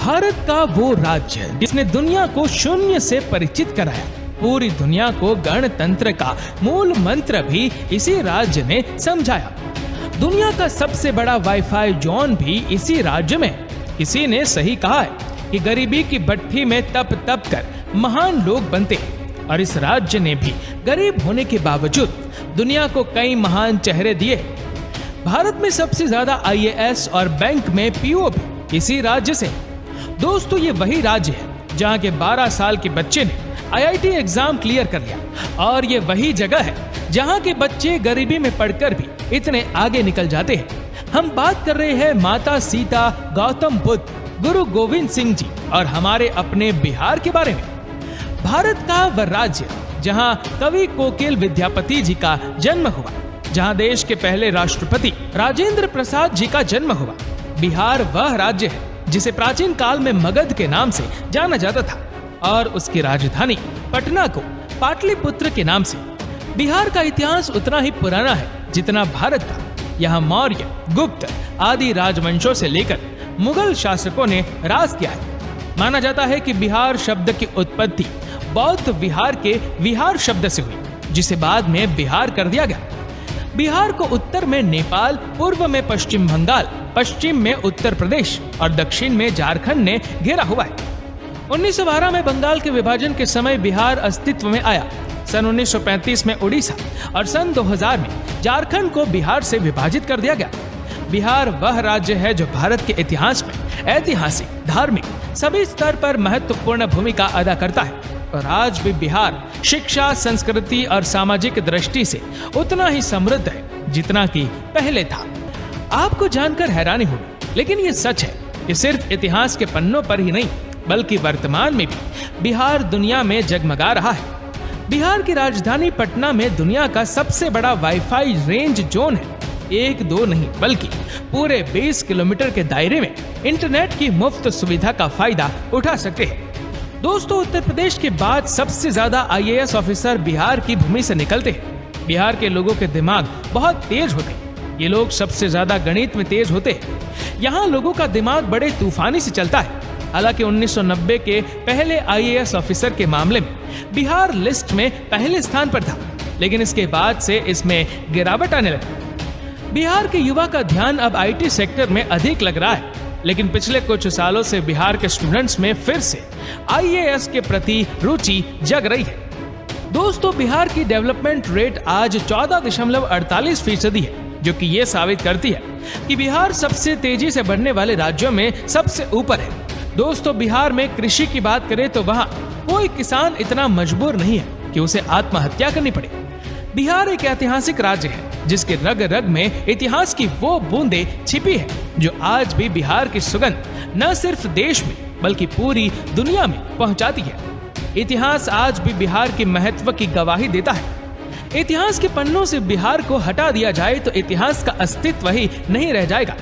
भारत का वो राज्य जिसने दुनिया को शून्य से परिचित कराया। पूरी दुनिया को गणतंत्र का मूल मंत्र भी इसी राज्य ने समझाया। दुनिया का सबसे बड़ा वाईफाई जोन भी इसी राज्य में। किसी ने सही कहा है कि गरीबी की भट्ठी में तप तप कर महान लोग बनते हैं, और इस राज्य ने भी गरीब होने के बावजूद दुनिया को कई महान चेहरे दिए। भारत में सबसे ज्यादा IAS और बैंक में PO भी इसी राज्य से। दोस्तों, ये वही राज्य है जहाँ के 12 साल के बच्चे ने IIT एग्जाम क्लियर कर लिया, और ये वही जगह है जहाँ के बच्चे गरीबी में पढ़कर भी इतने आगे निकल जाते हैं। हम बात कर रहे हैं माता सीता, गौतम बुद्ध, गुरु गोविंद सिंह जी और हमारे अपने बिहार के बारे में। भारत का वह राज्य जहाँ कवि कोकिल विद्यापति जी का जन्म हुआ, जहाँ देश के पहले राष्ट्रपति राजेंद्र प्रसाद जी का जन्म हुआ। बिहार वह राज्य है जिसे प्राचीन काल में मगध के नाम से जाना जाता था, और उसकी राजधानी पटना को पाटलिपुत्र के नाम से। बिहार का इतिहास उतना ही पुराना है जितना भारत का। यहाँ मौर्य, गुप्त आदि राजवंशों से लेकर मुगल शासकों ने राज किया है। माना जाता है कि बिहार शब्द की उत्पत्ति बौद्ध विहार के विहार शब्द से हुई, जिसे बाद में बिहार कर दिया गया। बिहार को उत्तर में नेपाल, पूर्व में पश्चिम बंगाल, पश्चिम में उत्तर प्रदेश और दक्षिण में झारखंड ने घेरा हुआ है। 1912 में बंगाल के विभाजन के समय बिहार अस्तित्व में आया। सन 1935 में उड़ीसा और सन 2000 में झारखंड को बिहार से विभाजित कर दिया गया। बिहार वह राज्य है जो भारत के इतिहास में ऐतिहासिक, धार्मिक सभी स्तर पर महत्वपूर्ण भूमिका अदा करता है, और आज भी बिहार शिक्षा, संस्कृति और सामाजिक दृष्टि से उतना ही समृद्ध है जितना कि पहले था। आपको जानकर हैरानी होगी, लेकिन ये सच है कि सिर्फ इतिहास के पन्नों पर ही नहीं बल्कि वर्तमान में भी बिहार दुनिया में जगमगा रहा है। बिहार की राजधानी पटना में दुनिया का सबसे बड़ा वाईफाई रेंज जोन है। 1-2 नहीं बल्कि पूरे 20 किलोमीटर के दायरे में इंटरनेट की मुफ्त सुविधा का फायदा उठा सकते हैं। दोस्तों, उत्तर प्रदेश के बाद सबसे ज्यादा IAS ऑफिसर बिहार की भूमि से निकलते हैं। बिहार के लोगों के दिमाग बहुत तेज होते हैं। ये लोग सबसे ज्यादा गणित में तेज होते हैं। यहाँ लोगों का दिमाग बड़े तूफानी से चलता है। हालांकि 1990 के पहले IAS ऑफिसर के मामले में बिहार लिस्ट में पहले स्थान पर था, लेकिन इसके बाद से इसमें गिरावट आने लगी। बिहार के युवा का ध्यान अब IT सेक्टर में अधिक लग रहा है, लेकिन पिछले कुछ सालों से बिहार के स्टूडेंट्स में फिर से IAS के प्रति रुचि जग रही है। दोस्तों, बिहार की डेवलपमेंट रेट आज 14.48% है, जो कि ये साबित करती है कि बिहार सबसे तेजी से बढ़ने वाले राज्यों में सबसे ऊपर है। दोस्तों, बिहार में कृषि की बात करें तो वहाँ कोई किसान इतना मजबूर नहीं है कि उसे आत्महत्या करनी पड़े। बिहार एक ऐतिहासिक राज्य है जिसके रग रग में इतिहास की वो बूंदें छिपी है जो आज भी बिहार की सुगंध न सिर्फ देश में बल्कि पूरी दुनिया में पहुंचाती है। इतिहास आज भी बिहार के महत्व की गवाही देता है। इतिहास के पन्नों से बिहार को हटा दिया जाए तो इतिहास का अस्तित्व ही नहीं रह जाएगा।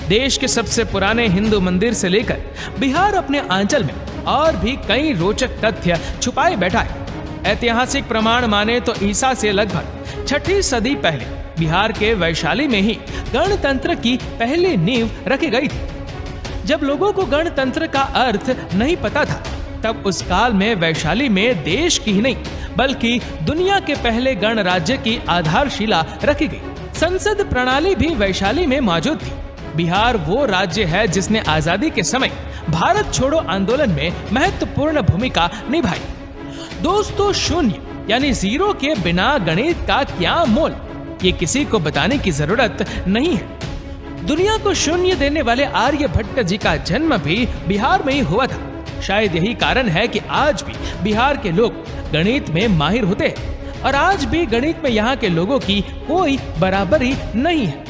देश के सबसे पुराने हिंदू मंदिर से लेकर बिहार अपने आंचल में और भी कई रोचक तथ्य छुपाए बैठा है। ऐतिहासिक प्रमाण माने तो ईसा से लगभग 6वीं सदी पहले बिहार के वैशाली में ही गणतंत्र की पहली नींव रखी गई थी। जब लोगों को गणतंत्र का अर्थ नहीं पता था, तब उस काल में वैशाली में देश की ही नहीं बल्कि दुनिया के पहले गणराज्य की आधारशिला रखी गई। संसद प्रणाली भी वैशाली में मौजूद थी। बिहार वो राज्य है जिसने आजादी के समय भारत छोड़ो आंदोलन में महत्वपूर्ण भूमिका निभाई। दोस्तों, शून्य यानी जीरो के बिना गणित का क्या मोल, ये किसी को बताने की जरूरत नहीं है। दुनिया को शून्य देने वाले आर्यभट्ट जी का जन्म भी बिहार में ही हुआ था। शायद यही कारण है कि आज भी बिहार के लोग गणित में माहिर होते हैं, और आज भी गणित में यहाँ के लोगों की कोई बराबरी नहीं है।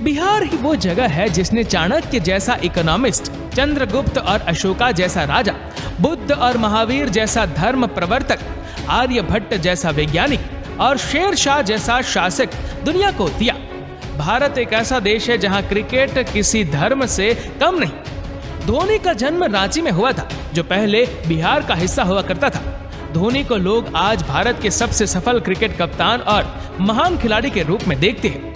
बिहार ही वो जगह है जिसने चाणक्य जैसा इकोनॉमिस्ट, चंद्रगुप्त और अशोका जैसा राजा, बुद्ध और महावीर जैसा धर्म प्रवर्तक, आर्यभट्ट जैसा वैज्ञानिक और शेर शाह जैसा शासक दुनिया को दिया। भारत एक ऐसा देश है जहां क्रिकेट किसी धर्म से कम नहीं। धोनी का जन्म रांची में हुआ था, जो पहले बिहार का हिस्सा हुआ करता था। धोनी को लोग आज भारत के सबसे सफल क्रिकेट कप्तान और महान खिलाड़ी के रूप में देखते हैं।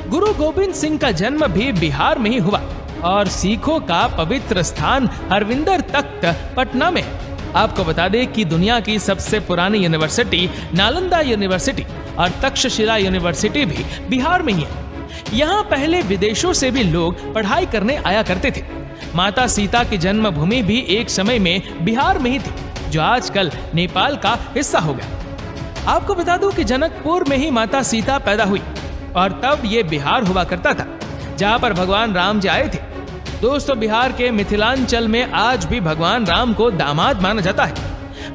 गुरु गोविंद सिंह का जन्म भी बिहार में ही हुआ। और सिखों का पवित्र स्थान हरविंदर तख्त पटना में। आपको बता दें कि दुनिया की सबसे पुरानी यूनिवर्सिटी नालंदा यूनिवर्सिटी और तक्षशिला यूनिवर्सिटी भी बिहार में ही है। यहाँ पहले विदेशों से भी लोग पढ़ाई करने आया करते थे। माता सीता की जन्मभूमि भी एक समय में बिहार में ही थी, जो आजकल नेपाल का हिस्सा हो गया। आपको बता दूं कि जनकपुर में ही माता सीता पैदा हुई और तब ये बिहार हुआ करता था, जहाँ पर भगवान राम जी आए थे। दोस्तों, बिहार के मिथिलांचल में आज भी भगवान राम को दामाद माना जाता है।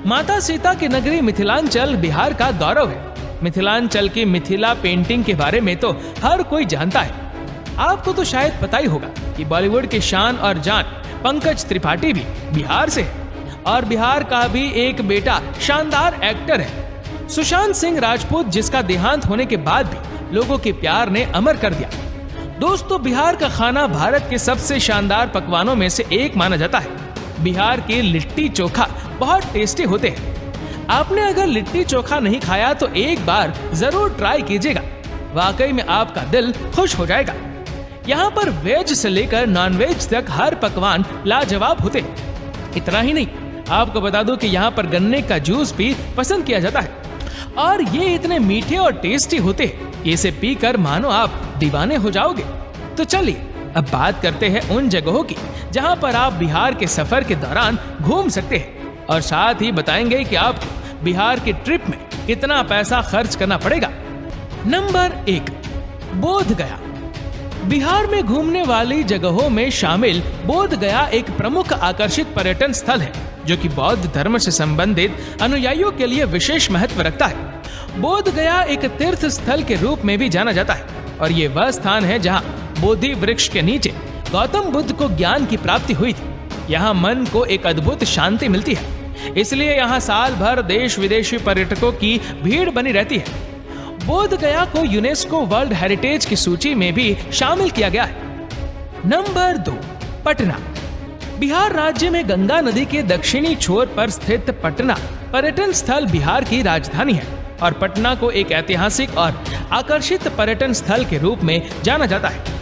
माता सीता की नगरी मिथिलांचल बिहार का गौरव है। मिथिलांचल की मिथिला पेंटिंग के बारे में तो हर कोई जानता है। आपको तो शायद पता ही होगा कि बॉलीवुड की शान और जान पंकज त्रिपाठी भी बिहार से है और बिहार का भी एक बेटा शानदार एक्टर है, सुशांत सिंह राजपूत, जिसका देहांत होने के बाद भी लोगों के प्यार ने अमर कर दिया। दोस्तों, बिहार का खाना भारत के सबसे शानदार पकवानों में से एक माना जाता है। बिहार के लिट्टी चोखा बहुत टेस्टी होते हैं। आपने अगर लिट्टी चोखा नहीं खाया तो एक बार जरूर ट्राई कीजिएगा, वाकई में आपका दिल खुश हो जाएगा। यहाँ पर वेज से लेकर नॉन वेज तक हर पकवान लाजवाब होते हैं। इतना ही नहीं, आपको बता दूं कि यहाँ पर गन्ने का जूस भी पसंद किया जाता है और ये इतने मीठे और टेस्टी होते हैं, इसे पीकर मानो आप दीवाने हो जाओगे। तो चलिए अब बात करते हैं उन जगहों की जहाँ पर आप बिहार के सफर के दौरान घूम सकते हैं, और साथ ही बताएंगे कि आपको बिहार की ट्रिप में कितना पैसा खर्च करना पड़ेगा। नंबर 1, बोध गया। बिहार में घूमने वाली जगहों में शामिल बोध गया एक प्रमुख आकर्षित पर्यटन स्थल है, जो कि बौद्ध धर्म से संबंधित अनुयायियों के लिए विशेष महत्व रखता है। बोध गया एक तीर्थ स्थल के रूप में भी जाना जाता है और ये वह स्थान है जहाँ बोधि वृक्ष के नीचे गौतम बुद्ध को ज्ञान की प्राप्ति हुई थी। यहाँ मन को एक अद्भुत शांति मिलती है, इसलिए यहाँ साल भर देश विदेशी पर्यटकों की भीड़ बनी रहती है। बोध गया को यूनेस्को वर्ल्ड हेरिटेज की सूची में भी शामिल किया गया है। नंबर 2, पटना। बिहार राज्य में गंगा नदी के दक्षिणी छोर पर स्थित पटना पर्यटन स्थल बिहार की राजधानी है और पटना को एक ऐतिहासिक और आकर्षित पर्यटन स्थल के रूप में जाना जाता है।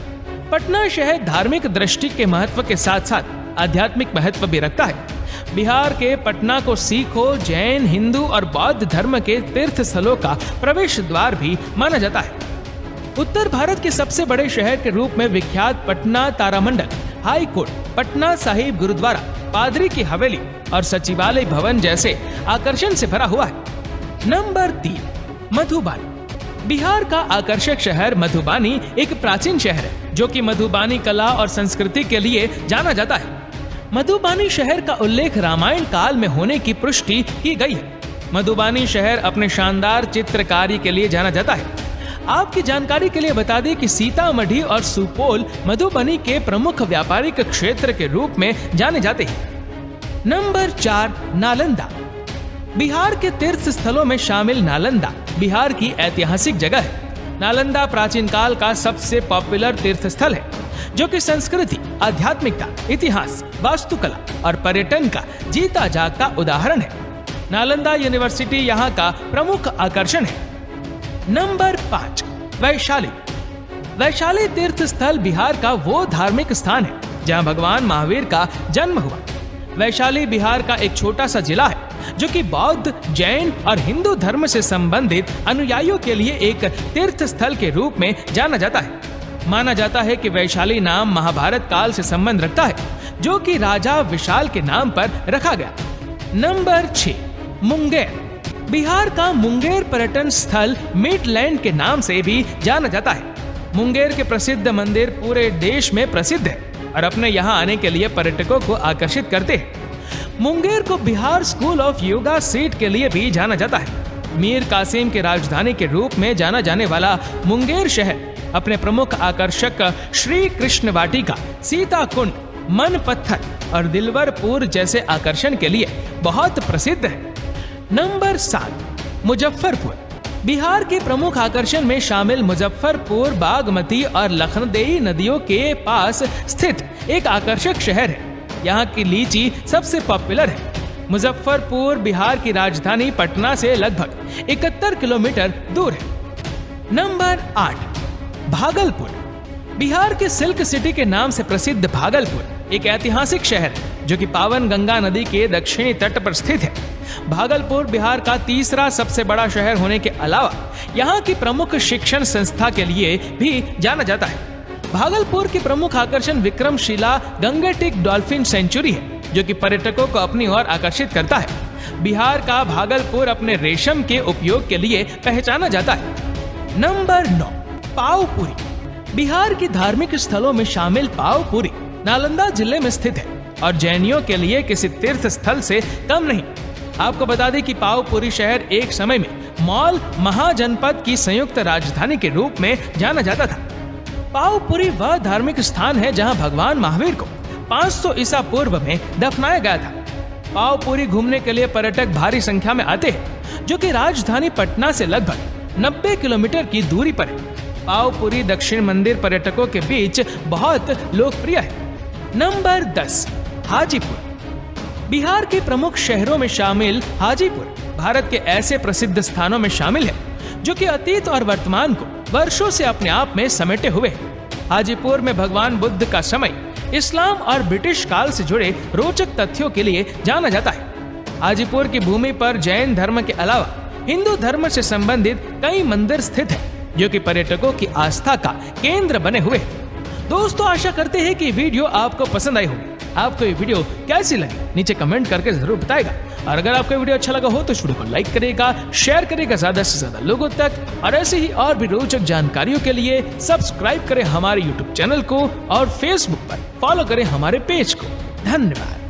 पटना शहर धार्मिक दृष्टि के महत्व के साथ साथ आध्यात्मिक महत्व भी रखता है। बिहार के पटना को सिखों, जैन, हिंदू और बौद्ध धर्म के तीर्थ स्थलों का प्रवेश द्वार भी माना जाता है। उत्तर भारत के सबसे बड़े शहर के रूप में विख्यात पटना तारामंडल, हाई कोर्ट, पटना साहिब गुरुद्वारा, पादरी की हवेली और सचिवालय भवन जैसे आकर्षण से भरा हुआ है। नंबर 3, मधुबनी। बिहार का आकर्षक शहर मधुबनी एक प्राचीन शहर है, जो कि मधुबनी कला और संस्कृति के लिए जाना जाता है। मधुबनी शहर का उल्लेख रामायण काल में होने की पुष्टि की गई है। मधुबनी शहर अपने शानदार चित्रकारी के लिए जाना जाता है। आपकी जानकारी के लिए बता दें कि सीतामढ़ी और सुपौल मधुबनी के प्रमुख व्यापारिक क्षेत्र के रूप में जाने जाते हैं। नंबर 4, नालंदा। बिहार के तीर्थ स्थलों में शामिल नालंदा बिहार की ऐतिहासिक जगह है। नालंदा प्राचीन काल का सबसे पॉपुलर तीर्थ स्थल है, जो कि संस्कृति, आध्यात्मिकता, इतिहास, वास्तुकला और पर्यटन का जीता जागता उदाहरण है। नालंदा यूनिवर्सिटी यहाँ का प्रमुख आकर्षण है। नंबर 5, वैशाली। वैशाली तीर्थ स्थल बिहार का वो धार्मिक स्थान है जहाँ भगवान महावीर का जन्म हुआ। वैशाली बिहार का एक छोटा सा जिला है, जो कि बौद्ध, जैन और हिंदू धर्म से संबंधित अनुयायियों के लिए एक तीर्थ स्थल के रूप में जाना जाता है। माना जाता है कि वैशाली नाम महाभारत काल से संबंध रखता है, जो कि राजा विशाल के नाम पर रखा गया। नंबर 6, मुंगेर। बिहार का मुंगेर पर्यटन स्थल मिडलैंड के नाम से भी जाना जाता है। मुंगेर के प्रसिद्ध मंदिर पूरे देश में प्रसिद्ध है और अपने यहाँ आने के लिए पर्यटकों को आकर्षित करते हैं। मुंगेर को Bihar school of yoga seat के लिए भी जाना जाता है। मीर कासिम के राजधानी के रूप में जाना जाने वाला मुंगेर शहर अपने प्रमुख आकर्षक श्री कृष्ण वाटिका, सीता कुंड, मन पत्थर और दिलवरपुर जैसे आकर्षण के लिए बहुत प्रसिद्ध है। नंबर 7, मुजफ्फरपुर। बिहार के प्रमुख आकर्षण में शामिल मुजफ्फरपुर बागमती और लखनदेई नदियों के पास स्थित एक आकर्षक शहर है। यहाँ की लीची सबसे पॉपुलर है। मुजफ्फरपुर बिहार की राजधानी पटना से लगभग 71 किलोमीटर दूर है। नंबर 8, भागलपुर। बिहार के सिल्क सिटी के नाम से प्रसिद्ध भागलपुर एक ऐतिहासिक शहर है जो कि पावन गंगा नदी के दक्षिणी तट पर स्थित है। भागलपुर बिहार का तीसरा सबसे बड़ा शहर होने के अलावा यहाँ की प्रमुख शिक्षण संस्था के लिए भी जाना जाता है। भागलपुर के प्रमुख आकर्षण विक्रमशिला गंगेटिक डॉल्फिन सेंचुरी है जो कि पर्यटकों को अपनी ओर आकर्षित करता है। बिहार का भागलपुर अपने रेशम के उपयोग के लिए पहचाना जाता है। नंबर 9, पावपुरी। बिहार की धार्मिक स्थलों में शामिल पावपुरी नालंदा जिले में स्थित है और जैनियों के लिए किसी तीर्थ स्थल से कम नहीं। आपको बता दें कि पावपुरी शहर एक समय में मौल महाजनपद की संयुक्त राजधानी के रूप में जाना जाता था। पावपुरी वह धार्मिक स्थान है जहां भगवान महावीर को 500 ईसा पूर्व में दफनाया गया था। पावपुरी घूमने के लिए पर्यटक भारी संख्या में आते हैं जो कि राजधानी पटना से लगभग 90 किलोमीटर की दूरी पर है। पावपुरी दक्षिण मंदिर पर्यटकों के बीच बहुत लोकप्रिय है। नंबर 10, हाजीपुर। बिहार के प्रमुख शहरों में शामिल हाजीपुर भारत के ऐसे प्रसिद्ध स्थानों में शामिल है जो कि अतीत और वर्तमान को वर्षों से अपने आप में समेटे हुए हैं। हाजीपुर में भगवान बुद्ध का समय, इस्लाम और ब्रिटिश काल से जुड़े रोचक तथ्यों के लिए जाना जाता है। हाजीपुर की भूमि पर जैन धर्म के अलावा हिंदू धर्म से संबंधित कई मंदिर स्थित हैं जो कि पर्यटकों की आस्था का केंद्र बने हुए हैं। दोस्तों, आशा करते हैं कि वीडियो आपको पसंद आई होगी। आपको ये वीडियो कैसी लगी नीचे कमेंट करके जरूर बताएगा। और अगर आपको वीडियो अच्छा लगा हो तो इस वीडियो को लाइक करेगा, शेयर करेगा ज्यादा से ज्यादा लोगों तक। और ऐसे ही और भी रोचक जानकारियों के लिए सब्सक्राइब करें हमारे YouTube चैनल को और Facebook पर फॉलो करें हमारे पेज को। धन्यवाद।